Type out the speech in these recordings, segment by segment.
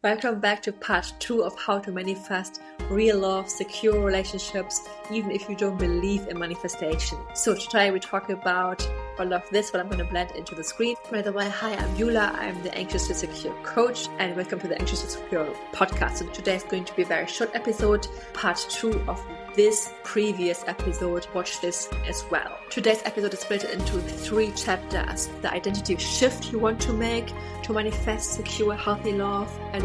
Welcome back to part 2 of how to manifest real love, secure relationships, even if you don't believe in manifestation. So today we talk about all of this, what I'm going to blend into the screen. By the way, hi, I'm Yula. I'm the Anxious to Secure coach, and welcome to the Anxious to Secure podcast. So today is going to be a very short episode, part 2 of this previous episode. Watch this as well. Today's episode is split into 3 chapters: the identity shift you want to make to manifest secure, healthy love, and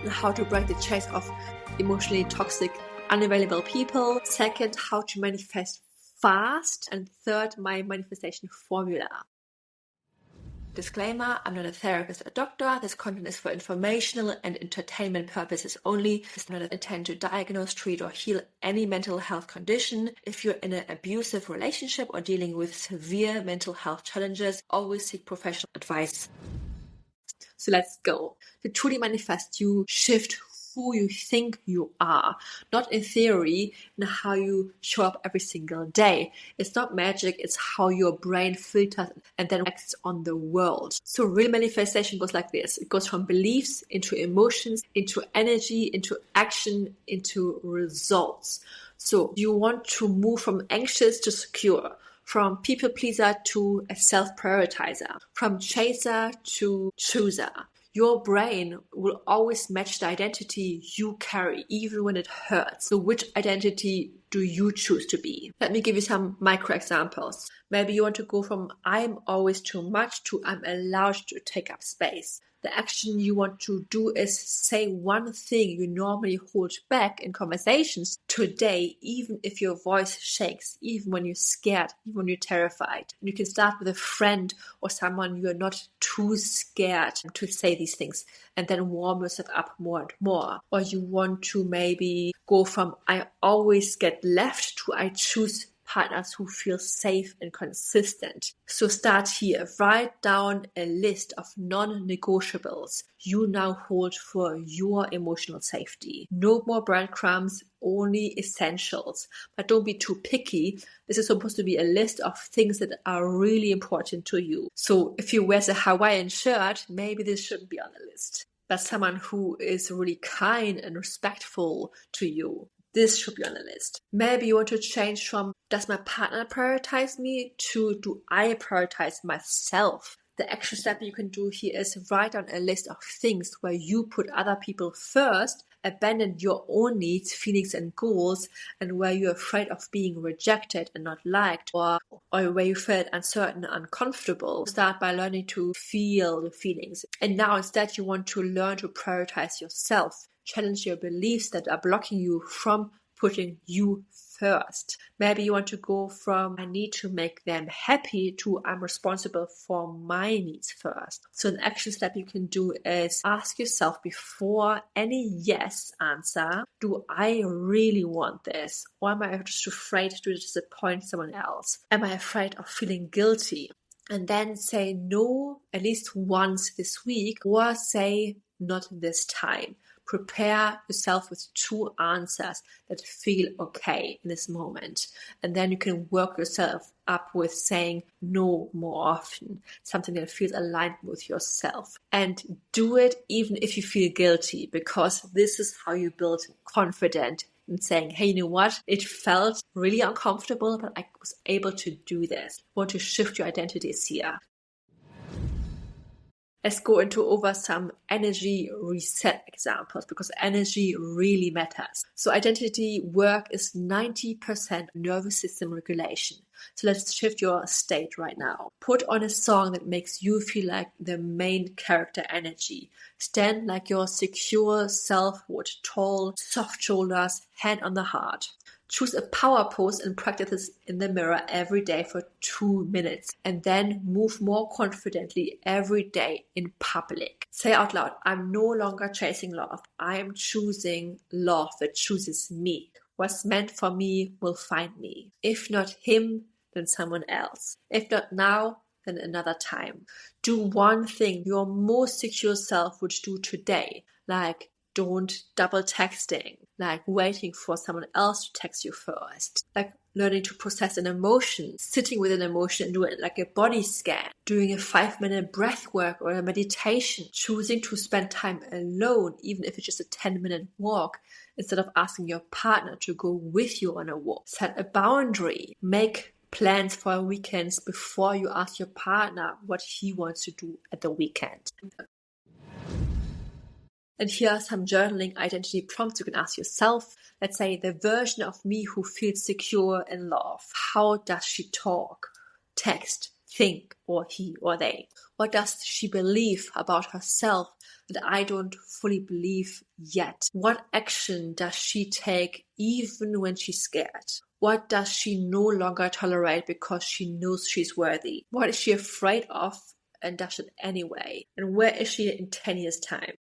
how to break the chains of emotionally toxic, unavailable people. Second, how to manifest fast. And third, my manifestation formula. Disclaimer, I'm not a therapist or doctor. This content is for informational and entertainment purposes only. It's not intended to diagnose, treat, or heal any mental health condition. If you're in an abusive relationship or dealing with severe mental health challenges, always seek professional advice. So let's go. To truly manifest, you shift who you think you are, not in theory, and how you show up every single day. It's not magic, it's how your brain filters and then acts on the world. So real manifestation goes like this. It goes from beliefs into emotions, into energy, into action, into results. So you want to move from anxious to secure, from people pleaser to a self-prioritizer, from chaser to chooser. Your brain will always match the identity you carry, even when it hurts. So which identity do you choose to be? Let me give you some micro examples. Maybe you want to go from I'm always too much to I'm allowed to take up space. The action you want to do is say one thing you normally hold back in conversations today, even if your voice shakes, even when you're scared, even when you're terrified. And you can start with a friend or someone you're not too scared to say these things, and then warm yourself up more and more. Or you want to maybe go from I always get left to I choose partners who feel safe and consistent. So start here. Write down a list of non-negotiables you now hold for your emotional safety. No more breadcrumbs, only essentials. But don't be too picky. This is supposed to be a list of things that are really important to you. So if you wear a Hawaiian shirt, maybe this shouldn't be on the list. But someone who is really kind and respectful to you, this should be on the list. Maybe you want to change from does my partner prioritize me to do I prioritize myself? The action step you can do here is write down a list of things where you put other people first, abandon your own needs, feelings, and goals, and where you're afraid of being rejected and not liked, or where you felt uncertain and uncomfortable. Start by learning to feel the feelings. And now instead you want to learn to prioritize yourself. Challenge your beliefs that are blocking you from putting you first. Maybe you want to go from I need to make them happy to I'm responsible for my needs first. So an action step you can do is ask yourself before any yes answer, do I really want this? Or am I just afraid to disappoint someone else? Am I afraid of feeling guilty? And then say no at least once this week, or say not this time. Prepare yourself with 2 answers that feel okay in this moment. And then you can work yourself up with saying no more often, something that feels aligned with yourself. And do it even if you feel guilty, because this is how you build confidence in saying, hey, you know what? It felt really uncomfortable, but I was able to do this. You want to shift your identities here. Let's go over some energy reset examples, because energy really matters. So identity work is 90% nervous system regulation. So let's shift your state right now. Put on a song that makes you feel like the main character energy. Stand like your secure self would, tall, soft shoulders, hand on the heart. Choose a power pose and practice this in the mirror every day for 2 minutes, and then move more confidently every day in public. Say out loud, I'm no longer chasing love. I am choosing love that chooses me. What's meant for me will find me. If not him, then someone else. If not now, then another time. Do one thing your most secure self would do today, like don't double texting, like waiting for someone else to text you first, like learning to process an emotion, sitting with an emotion and do it like a body scan, doing a 5-minute breath work or a meditation, choosing to spend time alone, even if it's just a 10-minute walk, instead of asking your partner to go with you on a walk. Set a boundary, make plans for weekends before you ask your partner what he wants to do at the weekend. And here are some journaling identity prompts you can ask yourself. Let's say, the version of me who feels secure in love. How does she talk, text, think, or he or they? What does she believe about herself that I don't fully believe yet? What action does she take even when she's scared? What does she no longer tolerate because she knows she's worthy? What is she afraid of and does it anyway? And where is she in 10 years' time?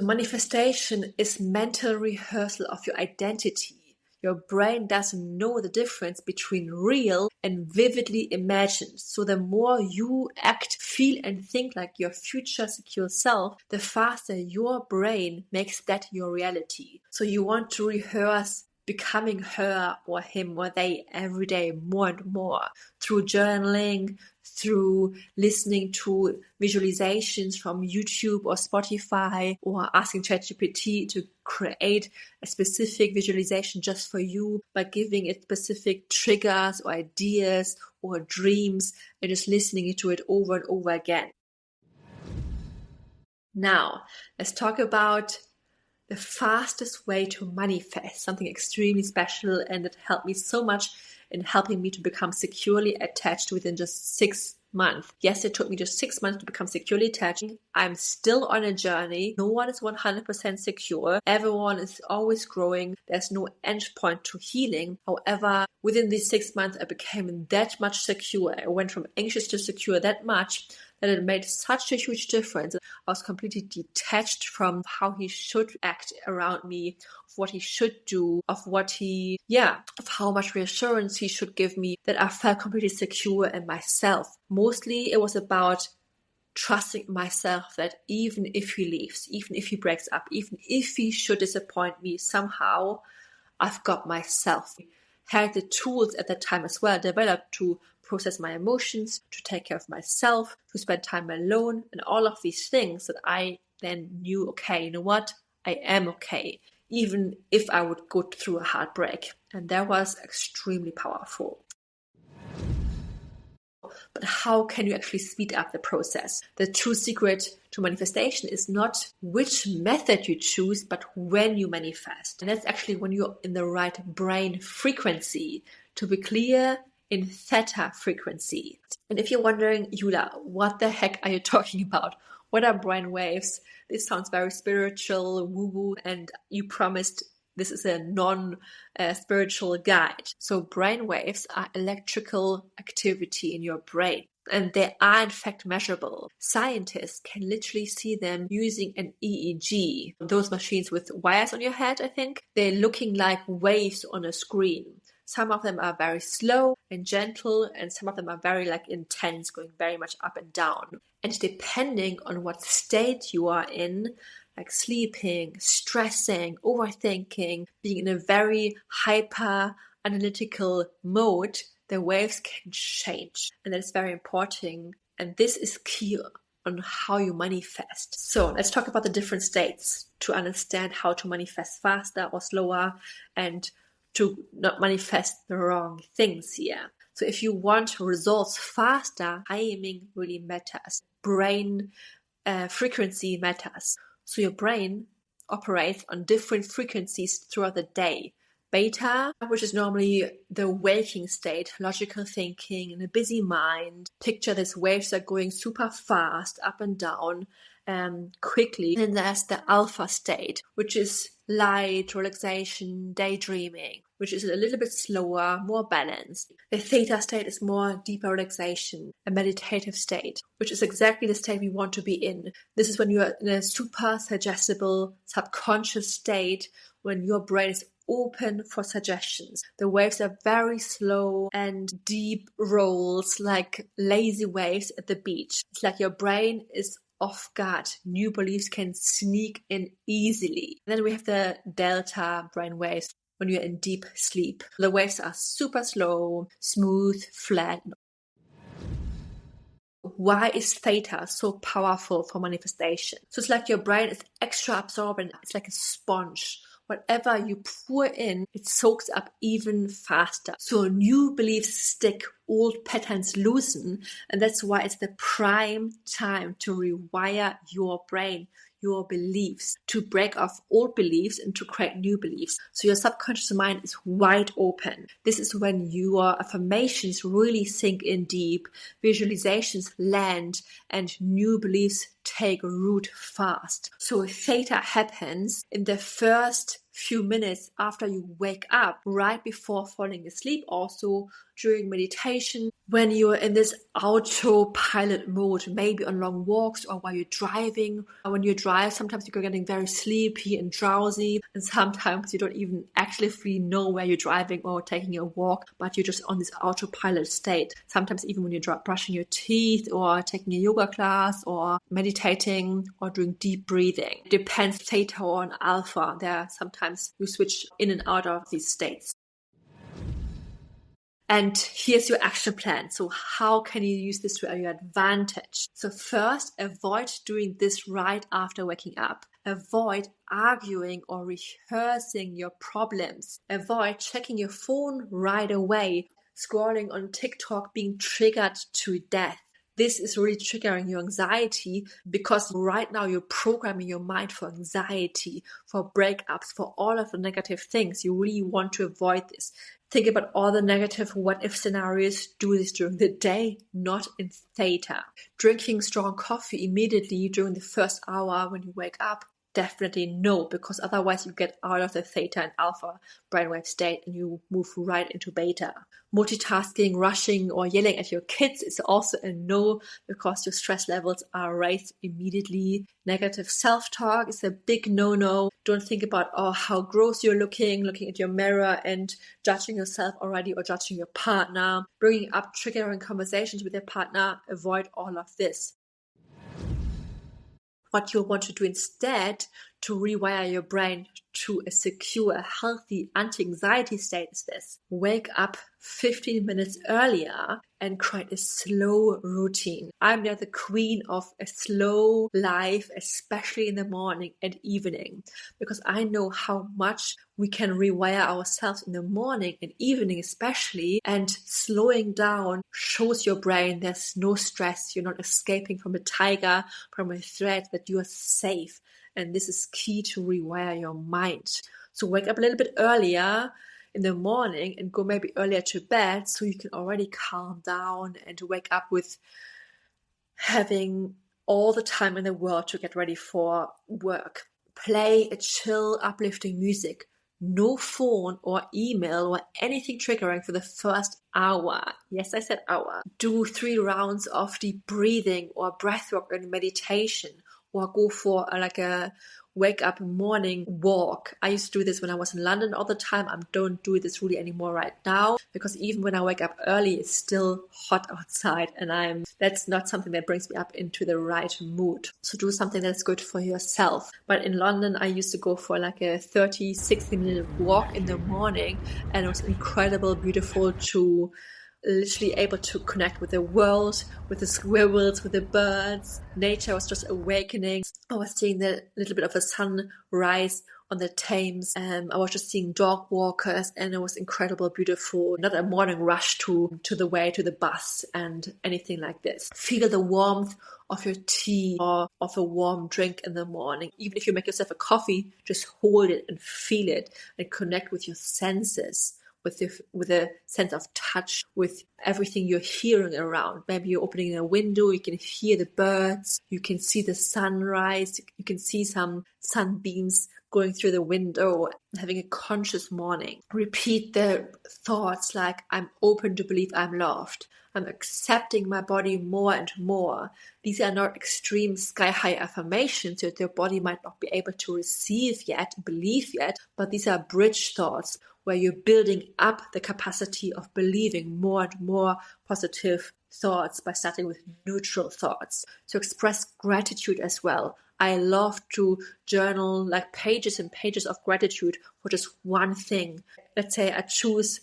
Manifestation is mental rehearsal of your identity. Your brain doesn't know the difference between real and vividly imagined. So the more you act, feel, and think like your future secure self, the faster your brain makes that your reality. So you want to rehearse becoming her or him or they every day more and more through journaling, through listening to visualizations from YouTube or Spotify, or asking ChatGPT to create a specific visualization just for you by giving it specific triggers or ideas or dreams and just listening to it over and over again. Now, let's talk about the fastest way to manifest something extremely special, and it helped me so much in helping me to become securely attached within just 6 months. Yes, it took me just 6 months to become securely attached. I'm still on a journey. No one is 100% secure. Everyone is always growing. There's no end point to healing. However, within these 6 months, I became that much secure. I went from anxious to secure that much that it made such a huge difference. I was completely detached from how he should act around me, of what he should do, of how much reassurance he should give me, that I felt completely secure in myself. Mostly it was about trusting myself that even if he leaves, even if he breaks up, even if he should disappoint me somehow, I've got myself. Had the tools at that time as well developed to process my emotions, to take care of myself, to spend time alone, and all of these things that I then knew, okay, you know what? I am okay, even if I would go through a heartbreak. And that was extremely powerful. But how can you actually speed up the process? The true secret to manifestation is not which method you choose, but when you manifest. And that's actually when you're in the right brain frequency. To be clear, in theta frequency. And if you're wondering, Yula, what the heck are you talking about? What are brain waves? This sounds very spiritual, woo-woo, and you promised this is a non-spiritual guide. So brain waves are electrical activity in your brain, and they are in fact measurable. Scientists can literally see them using an EEG. Those machines with wires on your head, I think, they're looking like waves on a screen. Some of them are very slow and gentle, and some of them are very intense, going very much up and down. And depending on what state you are in, like sleeping, stressing, overthinking, being in a very hyper analytical mode, the waves can change. And that is very important. And this is key on how you manifest. So let's talk about the different states to understand how to manifest faster or slower and to not manifest the wrong things here. So if you want results faster, timing really matters. Brain frequency matters. So your brain operates on different frequencies throughout the day. Beta, which is normally the waking state, logical thinking and a busy mind. Picture these waves are going super fast, up and down, quickly. Then there's the alpha state, which is light, relaxation, daydreaming, which is a little bit slower, more balanced. The theta state is more deeper relaxation, a meditative state, which is exactly the state we want to be in. This is when you are in a super suggestible, subconscious state, when your brain is open for suggestions. The waves are very slow and deep rolls, like lazy waves at the beach. It's like your brain is off guard. New beliefs can sneak in easily. And then we have the delta brain waves when you're in deep sleep. The waves are super slow, smooth, flat. Why is theta so powerful for manifestation? So it's like your brain is extra absorbent. It's like a sponge. Whatever you pour in, it soaks up even faster. So new beliefs stick, old patterns loosen, and that's why it's the prime time to rewire your brain, your beliefs, to break off old beliefs and to create new beliefs. So your subconscious mind is wide open. This is when your affirmations really sink in deep, visualizations land, and new beliefs take root fast. So theta happens in the first few minutes after you wake up, right before falling asleep, also during meditation, when you're in this autopilot mode, maybe on long walks or while you're driving. When you drive, sometimes you're getting very sleepy and drowsy, and sometimes you don't even actually fully know where you're driving or taking a walk, but you're just on this autopilot state. Sometimes even when you're brushing your teeth or taking a yoga class or meditating or doing deep breathing. It depends theta or on alpha. There sometimes you switch in and out of these states. And here's your action plan. So how can you use this to your advantage? So first, avoid doing this right after waking up. Avoid arguing or rehearsing your problems. Avoid checking your phone right away. Scrolling on TikTok, being triggered to death. This is really triggering your anxiety because right now you're programming your mind for anxiety, for breakups, for all of the negative things. You really want to avoid this. Think about all the negative what-if scenarios. Do this during the day, not in theta. Drinking strong coffee immediately during the first hour when you wake up, definitely no, because otherwise you get out of the theta and alpha brainwave state and you move right into beta. Multitasking, rushing, or yelling at your kids is also a no, because your stress levels are raised immediately. Negative self-talk is a big no-no. Don't think about how gross you're looking at your mirror and judging yourself already or judging your partner. Bringing up triggering conversations with your partner, avoid all of this. What you want to do instead to rewire your brain to a secure, healthy, anti-anxiety state is this. Wake up 15 minutes earlier and create a slow routine. I'm now the queen of a slow life, especially in the morning and evening, because I know how much we can rewire ourselves in the morning and evening especially, and slowing down shows your brain there's no stress, you're not escaping from a tiger, from a threat, that you are safe. And this is key to rewire your mind. So wake up a little bit earlier in the morning and go maybe earlier to bed so you can already calm down and wake up with having all the time in the world to get ready for work. Play a chill, uplifting music. No phone or email or anything triggering for the first hour. Yes, I said hour. Do 3 rounds of deep breathing or breathwork and meditation, or go for a wake up morning walk. I used to do this when I was in London all the time. I don't do this really anymore right now, because even when I wake up early, it's still hot outside, and that's not something that brings me up into the right mood. So do something that's good for yourself. But in London, I used to go for a 30-60 minute walk in the morning, and it was incredible, beautiful, to literally able to connect with the world, with the squirrels, with the birds. Nature was just awakening. I was seeing the little bit of a sunrise on the Thames. I was just seeing dog walkers, and it was incredible, beautiful. Not a morning rush to the way to the bus and anything like this. Feel the warmth of your tea or of a warm drink in the morning. Even if you make yourself a coffee, just hold it and feel it and connect with your senses. With a sense of touch, with everything you're hearing around. Maybe you're opening a window, you can hear the birds, you can see the sunrise, you can see some sunbeams going through the window, having a conscious morning. Repeat the thoughts like, I'm open to believe I'm loved. I'm accepting my body more and more. These are not extreme sky-high affirmations that your body might not be able to receive yet, believe yet, but these are bridge thoughts where you're building up the capacity of believing more and more positive thoughts by starting with neutral thoughts. So express gratitude as well. I love to journal like pages and pages of gratitude for just one thing. Let's say I choose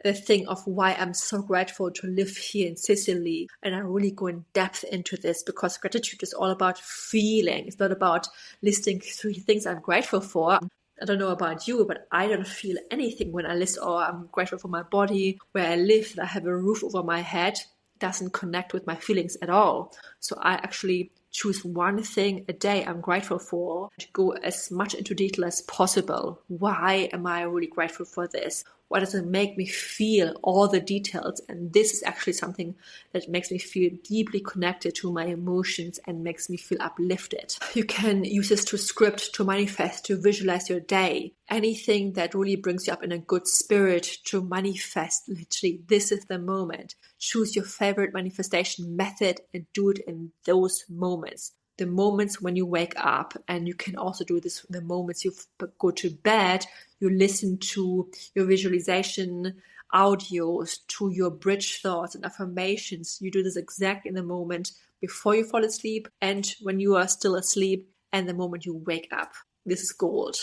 a thing of why I'm so grateful to live here in Sicily. And I really go in depth into this because gratitude is all about feeling. It's not about listing 3 things I'm grateful for. I don't know about you, but I don't feel anything when I list, oh, I'm grateful for my body, where I live, that I have a roof over my head. It doesn't connect with my feelings at all. So I actually choose one thing a day I'm grateful for, to go as much into detail as possible. Why am I really grateful for this? What does it make me feel? All the details. And this is actually something that makes me feel deeply connected to my emotions and makes me feel uplifted. You can use this to script, to manifest, to visualize your day. Anything that really brings you up in a good spirit, to manifest. Literally, this is the moment. Choose your favorite manifestation method and do it in those moments. The moments when you wake up, and you can also do this the moments you go to bed. You listen to your visualization audios, to your bridge thoughts and affirmations. You do this exactly in the moment before you fall asleep and when you are still asleep and the moment you wake up. This is gold.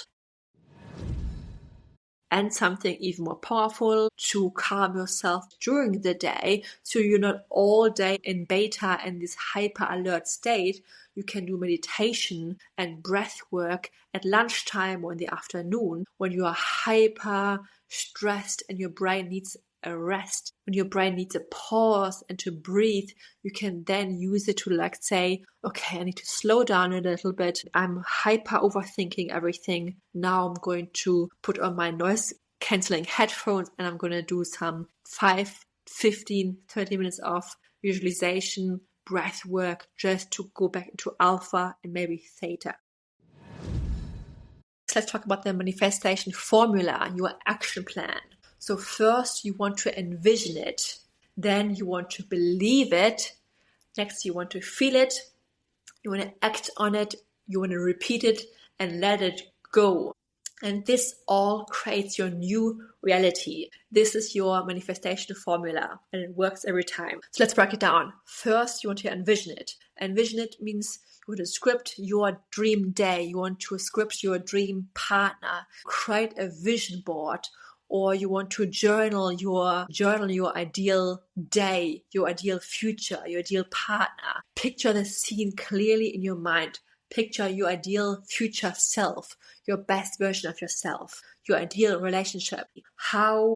And something even more powerful, to calm yourself during the day so you're not all day in beta and this hyper alert state. You can do meditation and breath work at lunchtime or in the afternoon when you are hyper stressed and your brain needs a rest. When your brain needs a pause and to breathe, you can then use it to like say, okay, I need to slow down a little bit. I'm hyper overthinking everything. Now I'm going to put on my noise cancelling headphones and I'm going to do some 5, 15, 30 minutes of visualization, breath work, just to go back into alpha and maybe theta. Let's talk about the manifestation formula, your action plan. So first you want to envision it, then you want to believe it, next you want to feel it, you want to act on it, you want to repeat it and let it go. And this all creates your new reality. This is your manifestation formula and it works every time. So let's break it down. First, you want to envision it. Envision it means you want to script your dream day. You want to script your dream partner. Create a vision board. Or you want to journal your ideal day, your ideal future, your ideal partner. Picture the scene clearly in your mind. Picture your ideal future self, your best version of yourself, your ideal relationship. How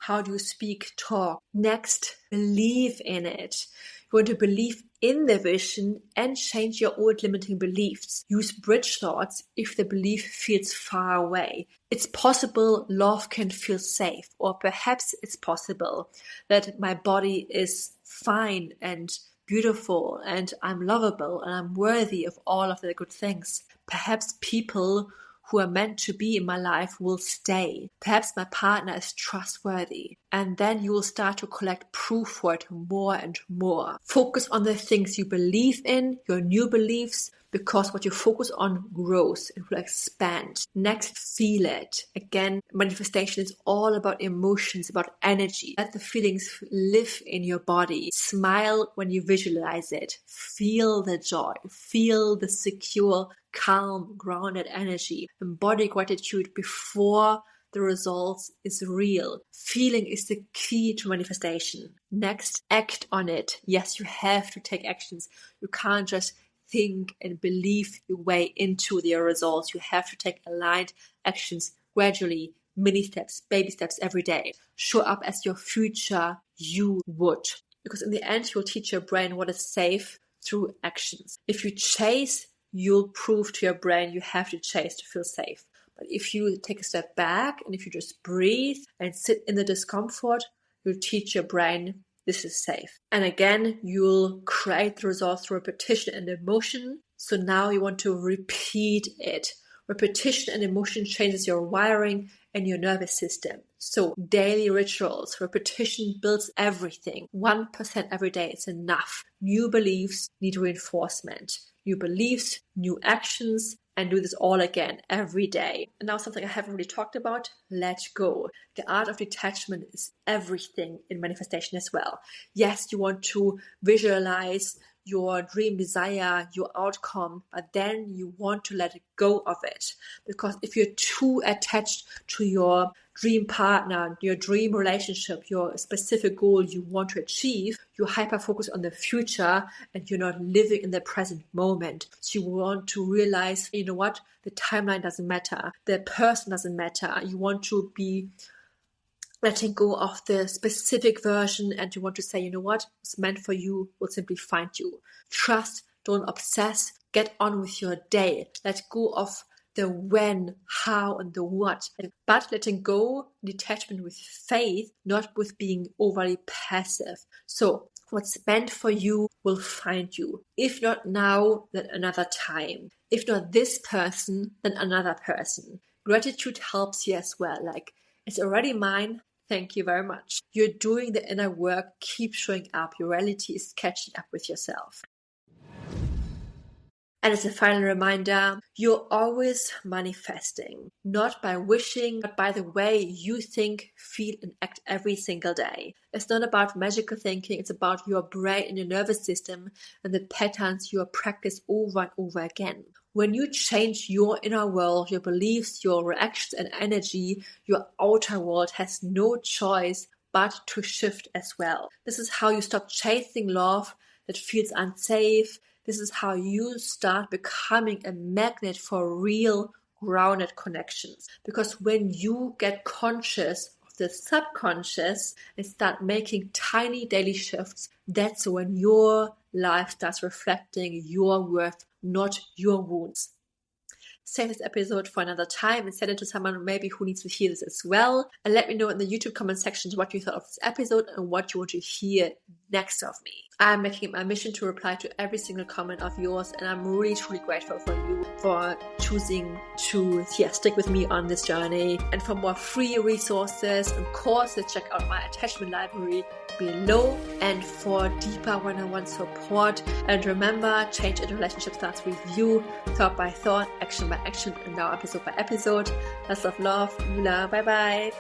do you speak, talk? Next, believe in it. You want to believe in the vision and change your old limiting beliefs. Use bridge thoughts if the belief feels far away. It's possible love can feel safe, or perhaps it's possible that my body is fine and beautiful and I'm lovable and I'm worthy of all of the good things. Perhaps people who are meant to be in my life will stay. Perhaps my partner is trustworthy. And then you will start to collect proof for it more and more. Focus on the things you believe in, your new beliefs, because what you focus on grows. It will expand. Next, feel it. Again, manifestation is all about emotions, about energy. Let the feelings live in your body. Smile when you visualize it. Feel the joy. Feel the secure, calm, grounded energy. Embody gratitude before the results is real. Feeling is the key to manifestation. Next, act on it. Yes, you have to take actions. You can't just think and believe your way into the results. You have to take aligned actions gradually, mini steps, baby steps every day. Show up as your future you would. Because in the end, you'll teach your brain what is safe through actions. If you chase, you'll prove to your brain you have to chase to feel safe. But if you take a step back and if you just breathe and sit in the discomfort, you'll teach your brain this is safe. And again, you'll create the results through repetition and emotion. So now you want to repeat it. Repetition and emotion changes your wiring and your nervous system. So daily rituals, repetition builds everything. 1% every day is enough. New beliefs need reinforcement. New beliefs, new actions, and do this all again every day. And now something I haven't really talked about, let go. The art of detachment is everything in manifestation as well. Yes, you want to visualize your dream desire, your outcome, but then you want to let go of it. Because if you're too attached to your dream partner, your dream relationship, your specific goal you want to achieve, you hyper focus on the future and you're not living in the present moment. So you want to realize, you know what, the timeline doesn't matter, the person doesn't matter. You want to be letting go of the specific version, and you want to say, you know what, what's meant for you will simply find you. Trust, don't obsess, get on with your day. Let go of the when, how, and the what. But letting go, detachment with faith, not with being overly passive. So what's meant for you will find you. If not now, then another time. If not this person, then another person. Gratitude helps you as well. Like, it's already mine. Thank you very much. You're doing the inner work. Keep showing up. Your reality is catching up with yourself. And as a final reminder, you're always manifesting, not by wishing, but by the way you think, feel, and act every single day. It's not about magical thinking, it's about your brain and your nervous system and the patterns you practice over and over again. When you change your inner world, your beliefs, your reactions and energy, your outer world has no choice but to shift as well. This is how you stop chasing love that feels unsafe. This is how you start becoming a magnet for real, grounded connections. Because when you get conscious of the subconscious and start making tiny daily shifts, that's when your life starts reflecting your worth, not your wounds. Save this episode for another time and send it to someone maybe who needs to hear this as well. And let me know in the YouTube comment sections what you thought of this episode and what you want to hear next of me. I'm making it my mission to reply to every single comment of yours, and I'm really truly grateful for you for choosing to stick with me on this journey. And for more free resources and courses, check out my attachment library below, and for deeper one-on-one support. And remember, change in relationship starts with you, thought by thought, action by action, and now episode by episode. Lots of love, Lula. Bye bye.